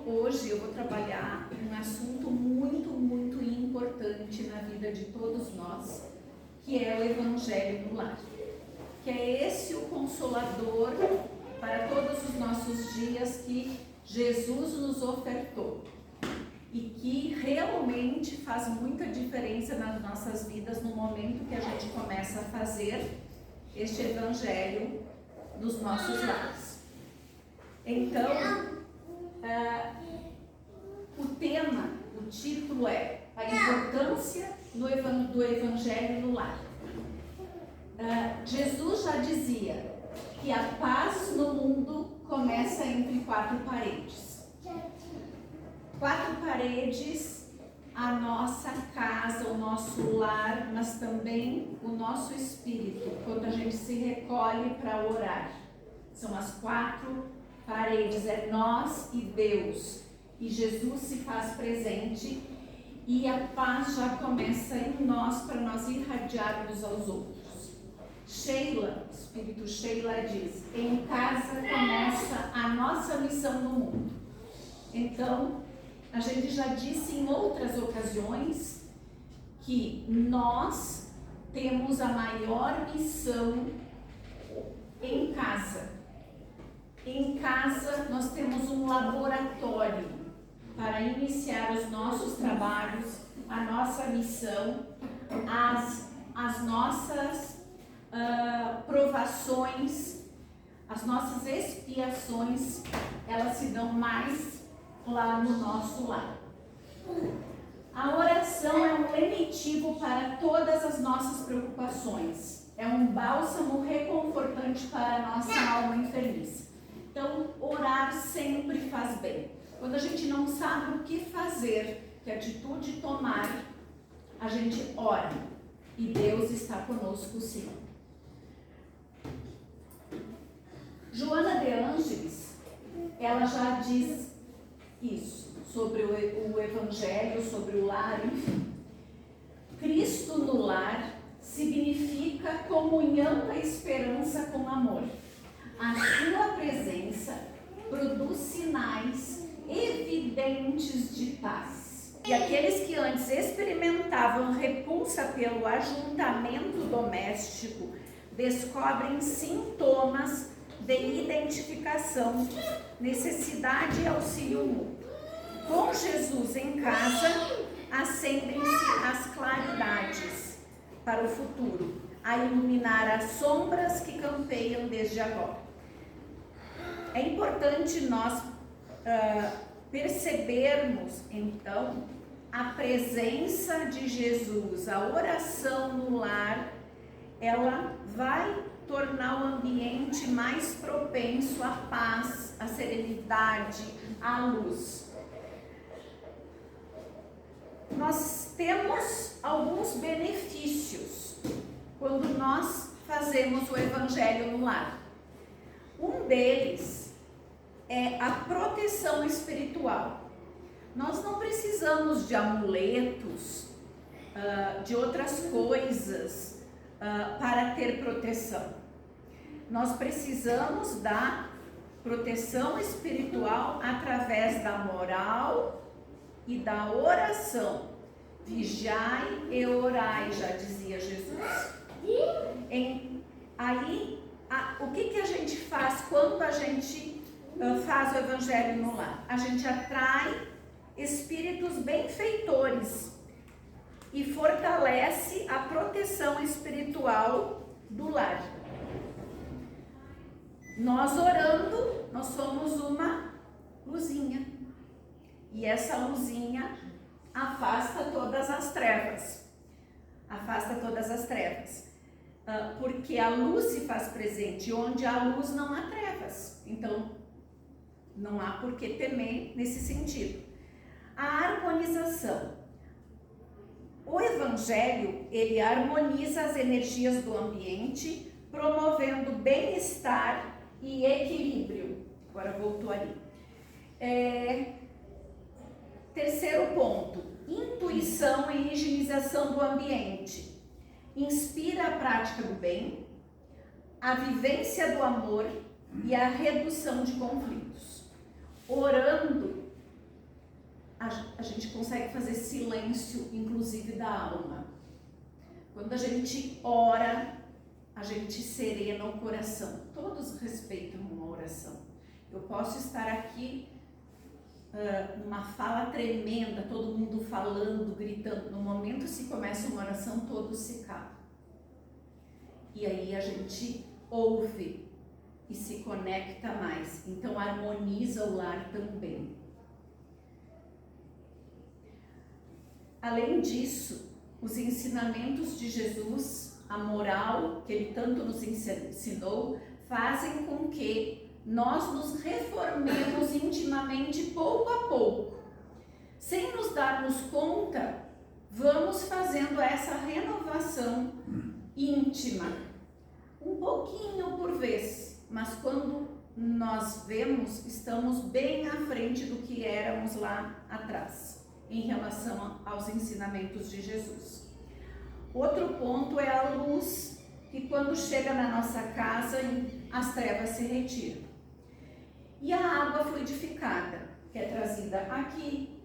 hoje eu vou trabalhar um assunto muito, muito importante na vida de todos nós, que é o Evangelho no lar. Que é esse o consolador para todos os nossos dias que Jesus nos ofertou. E que realmente faz muita diferença nas nossas vidas no momento que a gente começa a fazer este Evangelho nos nossos lares. Então, o tema, o título é a importância do Evangelho no lar. Jesus já dizia que a paz no mundo começa entre quatro paredes. Quatro paredes, a nossa casa, o nosso lar, mas também o nosso espírito, quando a gente se recolhe para orar. São as quatro paredes, é nós e Deus. E Jesus se faz presente e a paz já começa em nós para nós irradiarmos aos outros. Sheila, o Espírito Sheila diz, em casa começa a nossa missão no mundo. Então, a gente já disse em outras ocasiões que nós temos a maior missão em casa. Em casa nós temos um laboratório para iniciar os nossos trabalhos, a nossa missão, as nossas provações, as nossas expiações, elas se dão mais lá no nosso lar. A oração é um lenitivo para todas as nossas preocupações. É um bálsamo reconfortante para a nossa alma infeliz. Então, orar sempre faz bem. Quando a gente não sabe o que fazer, que atitude tomar, a gente ora. E Deus está conosco sim. Joana de Ângeles, ela já diz isso, sobre o Evangelho, sobre o lar, enfim. Cristo no lar significa comunhão da esperança com amor. A sua presença produz sinais evidentes de paz. E aqueles que antes experimentavam repulsa pelo ajuntamento doméstico descobrem sintomas de identificação, necessidade e auxílio mútuo. Com Jesus em casa, acendem-se as claridades para o futuro, a iluminar as sombras que campeiam desde agora. É importante nós percebermos, então, a presença de Jesus, a oração no lar, ela vai tornar o ambiente mais propenso à paz, à serenidade, à luz. Nós temos alguns benefícios quando nós fazemos o Evangelho no lar. Um deles é a proteção espiritual. Nós não precisamos de amuletos, de outras coisas para ter proteção. Nós precisamos da proteção espiritual através da moral e da oração. Vigiai e orai, já dizia Jesus. O que a gente faz quando a gente faz o Evangelho no lar? A gente atrai espíritos benfeitores e fortalece a proteção espiritual do lar. Nós orando, nós somos uma luzinha. E essa luzinha afasta todas as trevas. Afasta todas as trevas. Porque a luz se faz presente. Onde há luz não há trevas. Então, não há por que temer nesse sentido. A harmonização. O Evangelho, ele harmoniza as energias do ambiente, promovendo bem-estar e equilíbrio. Agora voltou ali. Terceiro ponto, intuição e higienização do ambiente. Inspira a prática do bem, a vivência do amor e a redução de conflitos. Orando, fazer silêncio, inclusive da alma. Quando a gente ora, a gente serena o coração. Todos respeitam uma oração. Eu posso estar aqui, uma fala tremenda, todo mundo falando, gritando. No momento se começa uma oração, todos se calam. E aí a gente ouve e se conecta mais. Então harmoniza o lar também. Além disso, os ensinamentos de Jesus, a moral que ele tanto nos ensinou, fazem com que nós nos reformemos intimamente pouco a pouco. Sem nos darmos conta, vamos fazendo essa renovação íntima, um pouquinho por vez, mas quando nós vemos, estamos bem à frente do que éramos lá atrás, em relação aos ensinamentos de Jesus. Outro ponto é a luz, que quando chega na nossa casa, as trevas se retiram. E a água fluidificada, que é trazida aqui,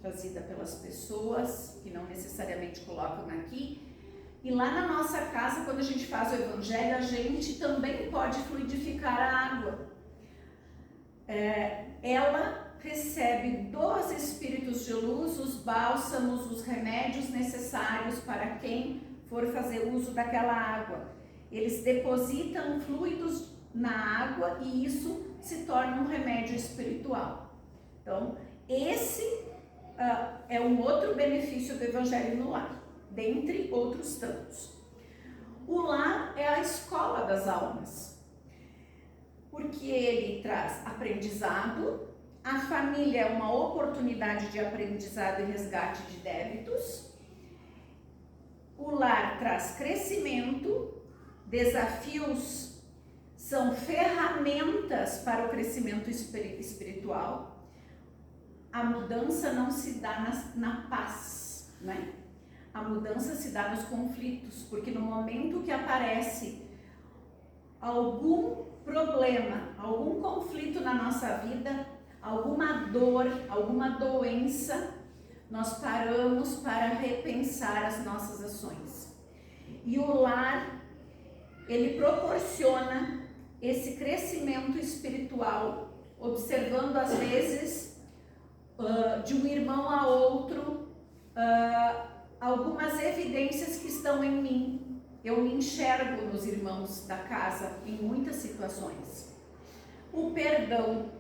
trazida pelas pessoas, que não necessariamente colocam aqui, e lá na nossa casa, quando a gente faz o evangelho, a gente também pode fluidificar a água. Ela recebe dos espíritos de luz os bálsamos, os remédios necessários para quem for fazer uso daquela água. Eles depositam fluidos na água e isso se torna um remédio espiritual. Então, esse é um outro benefício do Evangelho no lar, dentre outros tantos. O lar é a escola das almas, porque ele traz aprendizado. A família é uma oportunidade de aprendizado e resgate de débitos. O lar traz crescimento, desafios são ferramentas para o crescimento espiritual. A mudança não se dá na paz, né? A mudança se dá nos conflitos, porque no momento que aparece algum problema, algum conflito na nossa vida, alguma dor, alguma doença, nós paramos para repensar as nossas ações. E o lar, ele proporciona esse crescimento espiritual, observando às vezes de um irmão a outro algumas evidências que estão em mim. Eu me enxergo nos irmãos da casa em muitas situações. O perdão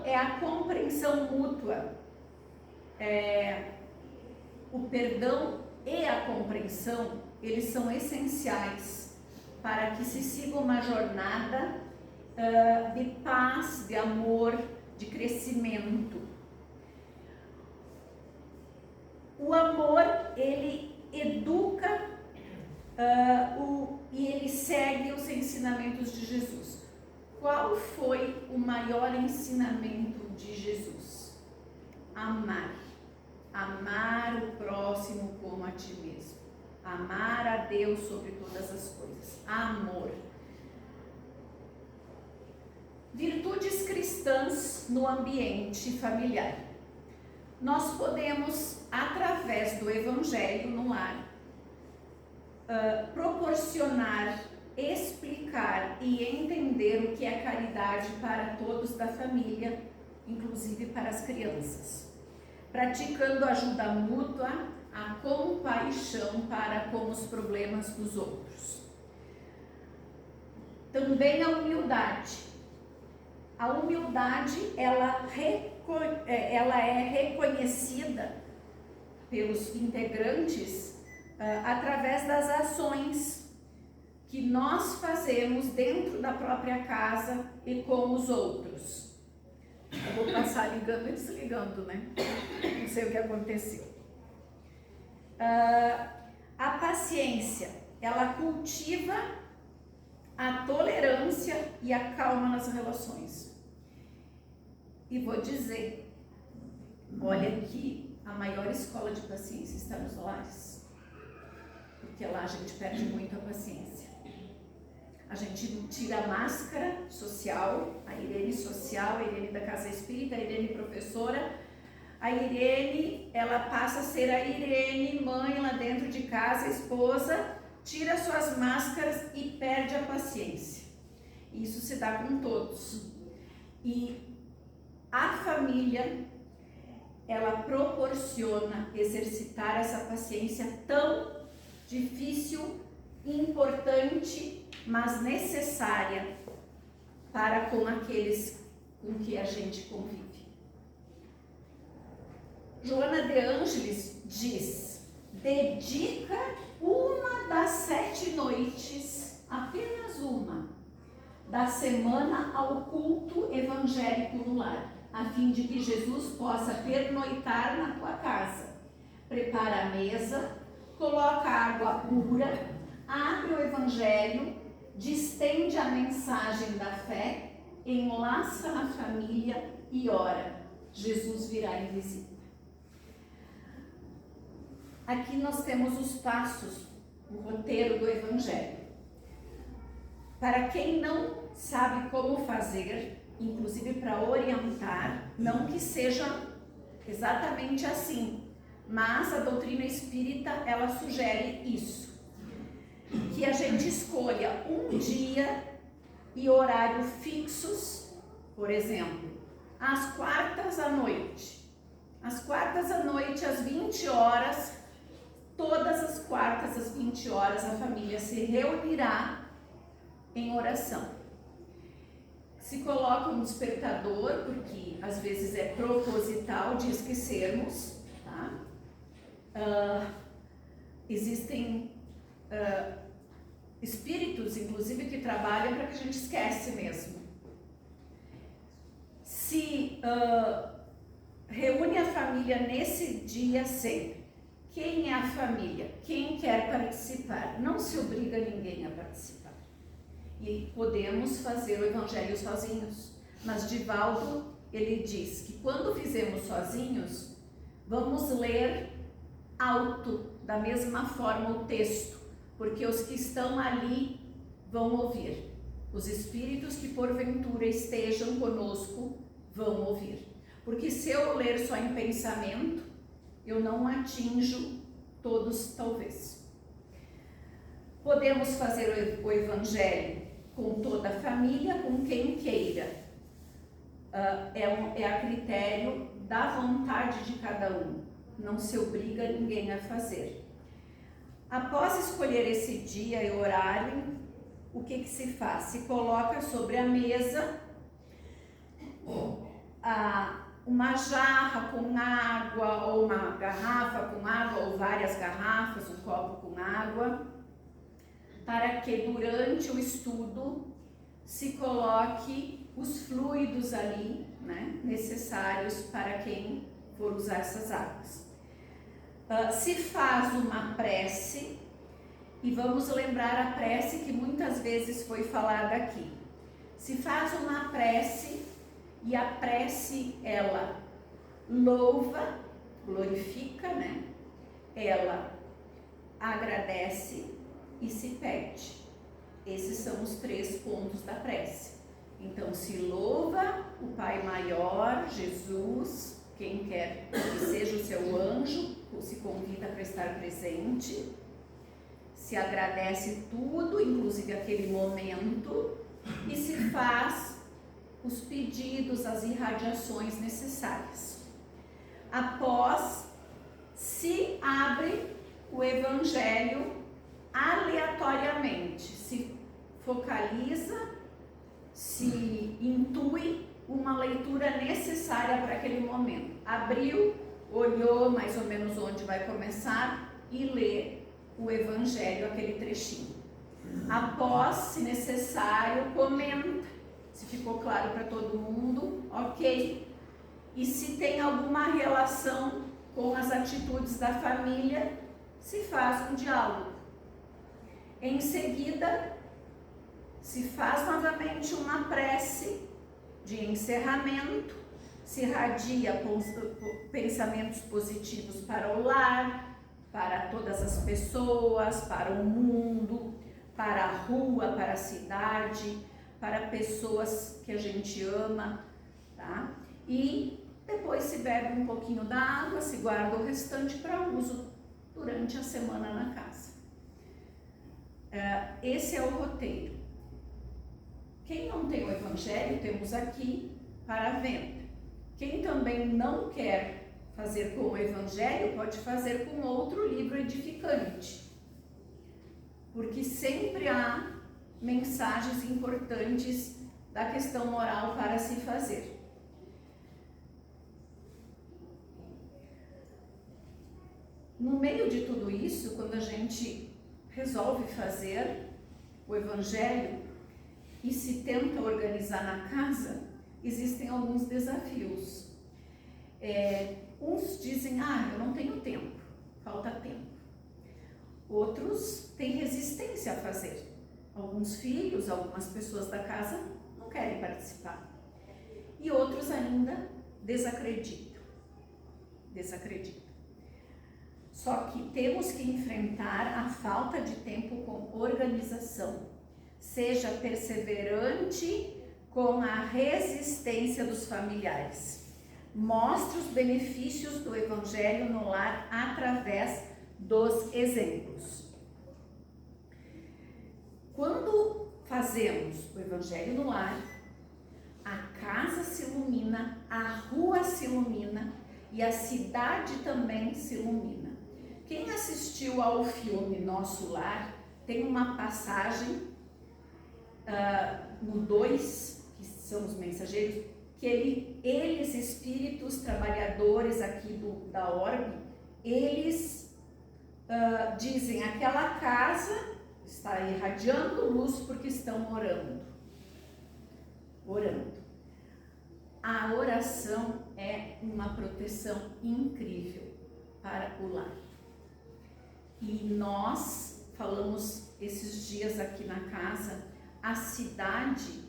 é a compreensão mútua. O perdão e a compreensão, eles são essenciais para que se siga uma jornada de paz, de amor, de crescimento. O amor, ele educa e ele segue os ensinamentos de Jesus. Qual foi o maior ensinamento de Jesus? Amar. Amar o próximo como a ti mesmo. Amar a Deus sobre todas as coisas. Amor. Virtudes cristãs no ambiente familiar. Nós podemos, através do Evangelho no lar, proporcionar, explicar e entender o que é caridade para todos da família, inclusive para as crianças. Praticando ajuda mútua, a compaixão para com os problemas dos outros. Também a humildade. A humildade, ela é reconhecida pelos integrantes através das ações que nós fazemos dentro da própria casa e com os outros. Eu vou passar ligando e desligando, né? Não sei o que aconteceu. A paciência, ela cultiva a tolerância e a calma nas relações. E vou dizer, olha que a maior escola de paciência está nos lares, porque lá a gente perde muito a paciência. A gente tira a máscara social, a Irene social, a Irene da Casa Espírita, a Irene professora, a Irene, ela passa a ser a Irene, mãe lá dentro de casa, esposa, tira suas máscaras e perde a paciência. Isso se dá com todos. E a família, ela proporciona exercitar essa paciência tão difícil, importante, mas necessária para com aqueles com que a gente convive. Joana de Ângeles diz: dedica uma das 7 noites, apenas uma, da semana ao culto evangélico no lar, a fim de que Jesus possa pernoitar na tua casa. Prepara a mesa, coloca água pura, abre o evangelho, distende a mensagem da fé, enlaça a família e ora. Jesus virá em visita. Aqui nós temos os passos, o roteiro do evangelho. Para quem não sabe como fazer, inclusive para orientar, não que seja exatamente assim, mas a doutrina espírita, ela sugere isso, que a gente escolha um dia e horário fixos, por exemplo, às quartas à noite. Às quartas à noite, às 20 horas, todas as quartas às 20 horas, a família se reunirá em oração. Se coloca um despertador, porque às vezes é proposital de esquecermos, tá? Existem espíritos, inclusive, que trabalham para que a gente esquece mesmo. Se reúne a família nesse dia sempre. Quem é a família? Quem quer participar? Não se obriga ninguém a participar. E podemos fazer o evangelho sozinhos. Mas Divaldo, ele diz que quando fizemos sozinhos, vamos ler alto, da mesma forma o texto, porque os que estão ali vão ouvir. Os espíritos que porventura estejam conosco vão ouvir. Porque se eu ler só em pensamento, eu não atinjo todos, talvez. Podemos fazer o evangelho com toda a família, com quem queira. É a critério da vontade de cada um. Não se obriga ninguém a fazer. Após escolher esse dia e horário, o que se faz? Se coloca sobre a mesa uma jarra com água, ou uma garrafa com água, ou várias garrafas, um copo com água, para que durante o estudo se coloque os fluidos ali, né, necessários para quem for usar essas águas. Se faz uma prece, e vamos lembrar a prece que muitas vezes foi falada aqui. Se faz uma prece, e a prece, ela louva, glorifica, né? Ela agradece e se pede. Esses são os 3 pontos da prece. Então, se louva o Pai Maior, Jesus, quem quer que seja o seu anjo, se convida para estar presente. Se agradece tudo, inclusive aquele momento, e se faz os pedidos, as irradiações necessárias. Após, se abre o evangelho aleatoriamente, se focaliza, se intui uma leitura necessária para aquele momento. Abriu, olhou mais ou menos onde vai começar e lê o evangelho, aquele trechinho. Após, se necessário, comenta. Se ficou claro para todo mundo, ok. E se tem alguma relação com as atitudes da família, se faz um diálogo. Em seguida, se faz novamente uma prece de encerramento, se irradia pensamentos positivos para o lar, para todas as pessoas, para o mundo, para a rua, para a cidade, para pessoas que a gente ama, tá? E depois se bebe um pouquinho da água, se guarda o restante para uso durante a semana na casa. Esse é o roteiro. Quem não tem o Evangelho, temos aqui para a venda. Quem também não quer fazer com o Evangelho, pode fazer com outro livro edificante. Porque sempre há mensagens importantes da questão moral para se fazer. No meio de tudo isso, quando a gente resolve fazer o Evangelho e se tenta organizar na casa, existem alguns desafios. Uns dizem, eu não tenho tempo, falta tempo. Outros têm resistência a fazer. Alguns filhos, algumas pessoas da casa não querem participar. E outros ainda desacreditam. Só que temos que enfrentar a falta de tempo com organização. Seja perseverante com a resistência dos familiares. Mostre os benefícios do Evangelho no lar através dos exemplos. Quando fazemos o Evangelho no lar, a casa se ilumina, a rua se ilumina e a cidade também se ilumina. Quem assistiu ao filme Nosso Lar, tem uma passagem no 2, que são os mensageiros, que eles, espíritos trabalhadores aqui da orbe, eles dizem, aquela casa está irradiando luz porque estão orando. A oração é uma proteção incrível para o lar. E nós falamos esses dias aqui na casa, a cidade,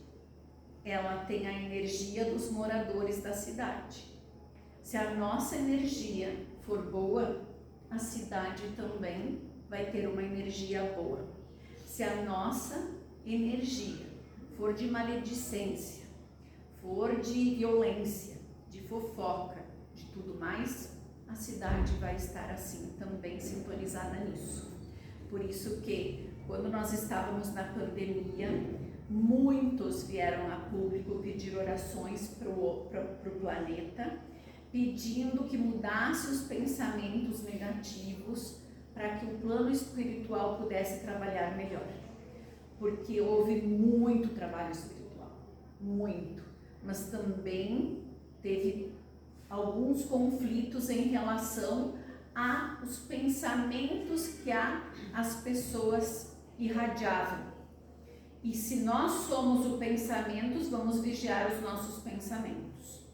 ela tem a energia dos moradores da cidade. Se a nossa energia for boa, a cidade também vai ter uma energia boa. Se a nossa energia for de maledicência, for de violência, de fofoca, de tudo mais, a cidade vai estar assim, também sintonizada nisso. Por isso que, quando nós estávamos na pandemia, muitos vieram a público pedir orações para o planeta, pedindo que mudasse os pensamentos negativos para que o plano espiritual pudesse trabalhar melhor. Porque houve muito trabalho espiritual, muito, mas também teve alguns conflitos em relação aos pensamentos que as pessoas irradiavam. E se nós somos o pensamento, vamos vigiar os nossos pensamentos.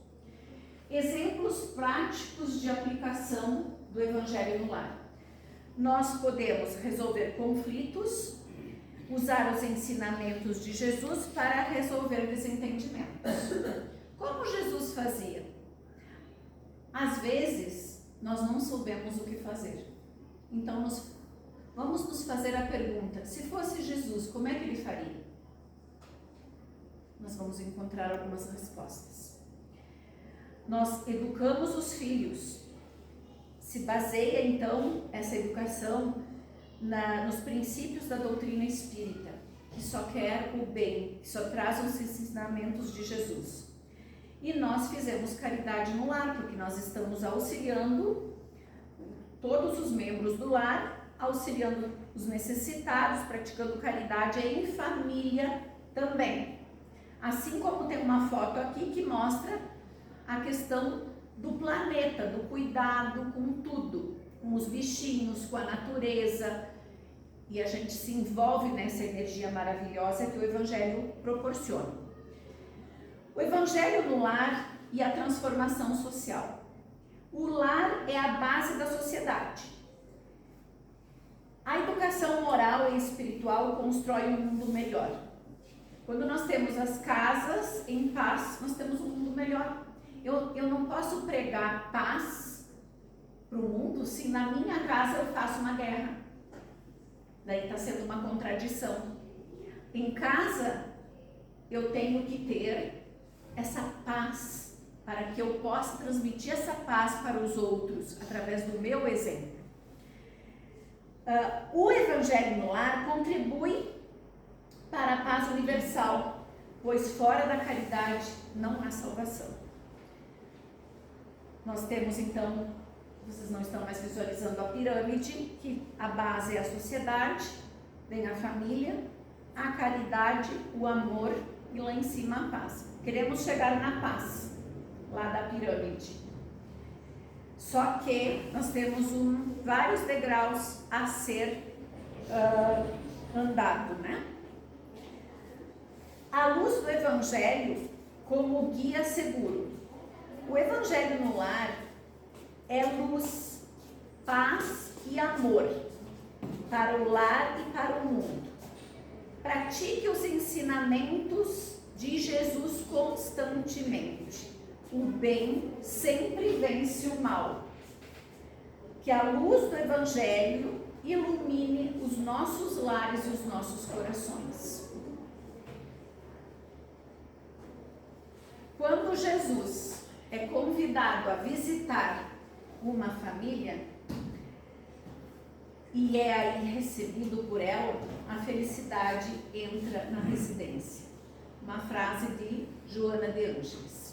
Exemplos práticos de aplicação do Evangelho no lar. Nós podemos resolver conflitos, usar os ensinamentos de Jesus para resolver desentendimentos. Como Jesus fazia? Às vezes, nós não soubemos o que fazer. Então, vamos nos fazer a pergunta, se fosse Jesus, como é que ele faria? Nós vamos encontrar algumas respostas. Nós educamos os filhos. Se baseia, então, essa educação nos princípios da doutrina espírita, que só quer o bem, que só traz os ensinamentos de Jesus. E nós fizemos caridade no lar, porque nós estamos auxiliando todos os membros do lar, auxiliando os necessitados, praticando caridade em família também. Assim como tem uma foto aqui que mostra a questão do planeta, do cuidado com tudo, com os bichinhos, com a natureza, e a gente se envolve nessa energia maravilhosa que o Evangelho proporciona. O Evangelho no lar e a transformação social. O lar é a base da sociedade. A educação moral e espiritual constrói um mundo melhor. Quando nós temos as casas em paz, nós temos um mundo melhor. Eu não posso pregar paz para o mundo se na minha casa eu faço uma guerra. Daí está sendo uma contradição. Em casa eu tenho que ter essa paz para que eu possa transmitir essa paz para os outros através do meu exemplo. O Evangelho no Lar contribui para a paz universal, pois fora da caridade não há salvação. Nós temos então, vocês não estão mais visualizando a pirâmide, que a base é a sociedade, vem a família, a caridade, o amor e lá em cima a paz. Queremos chegar na paz, lá da pirâmide. Só que nós temos vários degraus a ser andado, né? A luz do Evangelho como guia seguro. O Evangelho no Lar é luz, paz e amor para o lar e para o mundo. Pratique os ensinamentos de Jesus constantemente. O bem sempre vence o mal. Que a luz do Evangelho ilumine os nossos lares e os nossos corações. Quando Jesus é convidado a visitar uma família e é aí recebido por ela, a felicidade entra na residência. Uma frase de Joana de Ângeles.